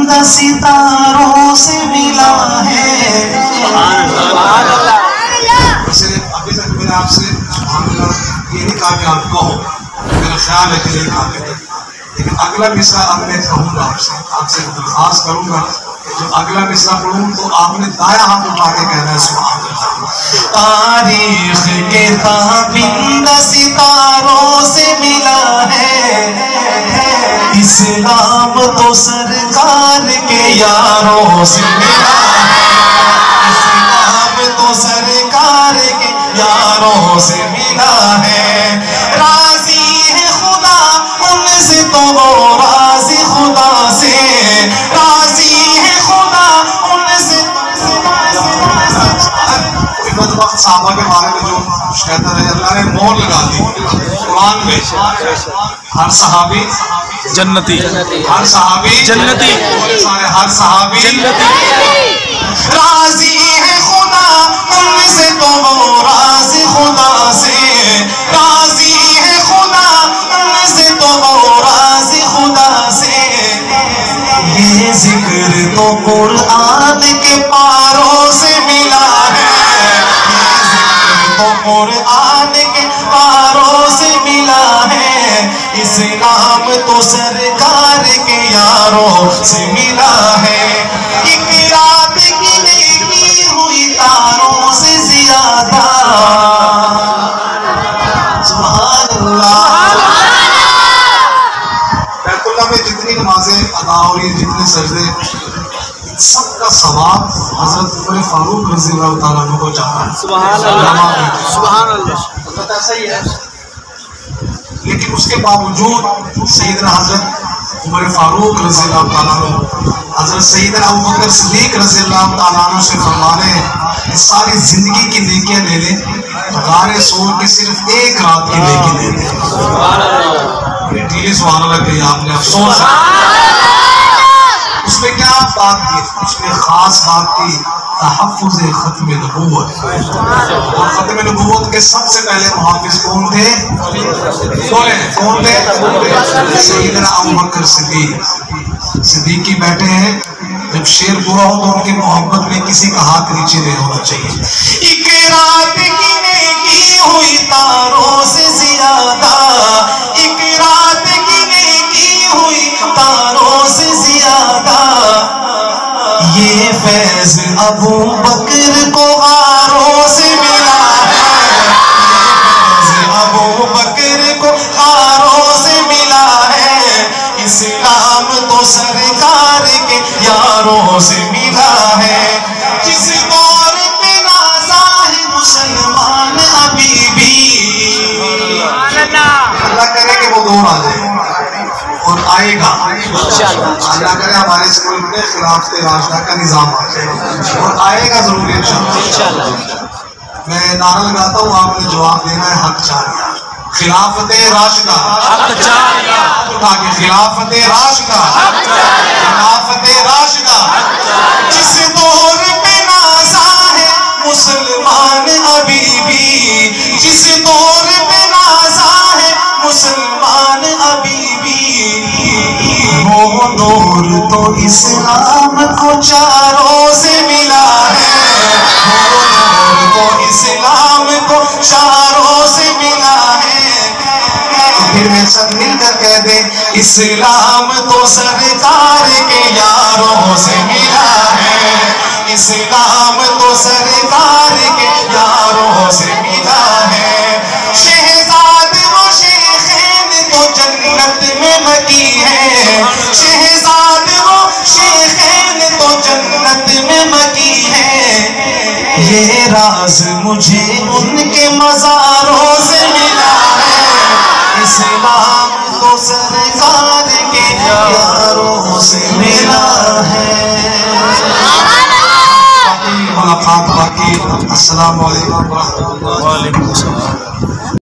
بند ستاروں سے ملا ہے۔ ویسے ابھی تک میں نے آپ سے یہ نہیں کہا کہ آپ کہو، میرا خیال ہے کہ نہیں کہا کہ لیکن اگلا مصرع اب میں کہوں گا آپ سے درخواست کروں گا کہ جو اگلا مصرع پڑھوں تو آپ نے دایاں ہاتھ اٹھا کے کہنا ہے سبحان اللہ۔ تاریخ کے تابند ستاروں سے ملا ہے، اسلام تو سرکار کے یاروں سے ملا ہے، اسلام تو سرکار کے یاروں سے ملا ہے۔ راضی ہے خدا ان سے تو وہ راضی خدا سے، راضی ہے خدا ان سے وقت صحابہ کے بارے میں جو کہتا ہے اللہ نے مہر لگا دی قرآن میں، ہر صحابی جنتی، ہر صحابی جنتی، ہر صحابی جنتی۔ راضی ہے خدا ان سے تو وہ راضی خدا سے، راضی ہے خدا ان سے تو وہ راضی خدا سے۔ یہ ذکر تو قرآن کے پاروں سے ملا ہے، یہ ذکر تو قرآن کے پاروں سے ملا ہے، اسلام تو سرکار کے یاروں سے ملا ہے۔ ایک رات کی نیکی ہوئی تاروں سے زیادہ، سبحان اللہ۔ بیت اللہ میں جتنی نمازیں ادا ہو رہی ہیں، جتنے سجدے، سب کا ثواب حضرت عمر فاروق رضی اللہ تعالیٰ عنہ کو جاتا ہے۔ سبحان اللہ، سبحان اللہ۔ حضرت ایسا ہی ہے، لیکن اس کے باوجود سیدنا حضرت عمر فاروق رضی اللہ تعالیٰ عنہ حضرت سیدنا ابوبکر صدیق رضی اللہ تعالیٰ عنہ سے فرمانے ہیں اس ساری زندگی کی نیکیاں لے لیں، غار سور کی صرف ایک رات کی نیکی لے لیں۔ ڈیلی سبحان اللہ کہی آپ نے، افسوس ہے۔ اس میں کیا بات کی؟ اس میں خاص بات کی تحفظ ختم نبوت، اور ختم نبوت کے سب سے پہلے محافظ کون تھے؟ کون تھے؟ سیدنا ابوبکر صدیق۔ صدیقی بیٹھے ہیں، جب شیر برا ہو تو ان کی محبت میں کسی کا ہاتھ نیچے نہیں ہونا چاہیے۔ ایک رات کی نیکی ہوئی تاروں سے زیادہ، ایک رات کی نیکی ہوئی تاروں سے زیادہ، یہ فیض ابوبکر کو غاروں سے ملا ہے، یہ فیض ابوبکر کو غاروں سے ملا ہے، اسلام تو سرکار کے یاروں سے ملا ہے۔ جس دور پہ نازا ہے مسلمان ابھی بھی، اللہ کرے کہ وہ دور آ جائے اور آئے گا، اللہ کرے ہمارے اس ملک میں خلافت راشدہ کا نظام آ جائے اور آئے گا ضرور انشاءاللہ۔ میں نعرہ لگاتا ہوں، آپ نے جواب دینا ہے حق جاریہ، خلافت راشدہ، حق جاریہ، اٹھا کے خلافت راشدہ، خلافت راشدہ۔ جس دور پہ نازا ہے مسلمان ابھی بھی، جس دور پہ نازا ہے مسلمان ابھی بھی، وہ دور تو اسلام کو چاروں سے ملا ہے، وہ دور تو اسلام کو چاروں سے ملا ہے۔ پھر میں سب مل کر کہہ دیں، اسلام تو سرکار کے یاروں سے ملا ہے، اسلام تو سرکار کے یاروں سے ملا ہے۔ شہزاد و شیخین تو جنت میں مکی ہے، شہزاد و شیخین تو جنت میں مکی ہے، یہ راز مجھے ان کے مزاروں سے ملا ہے، اسلام تو سرکار کے یاروں سے ملا ہے۔ ملاقات باقی۔ السلام علیکم ورحمۃ اللہ۔ وعلیکم السلام۔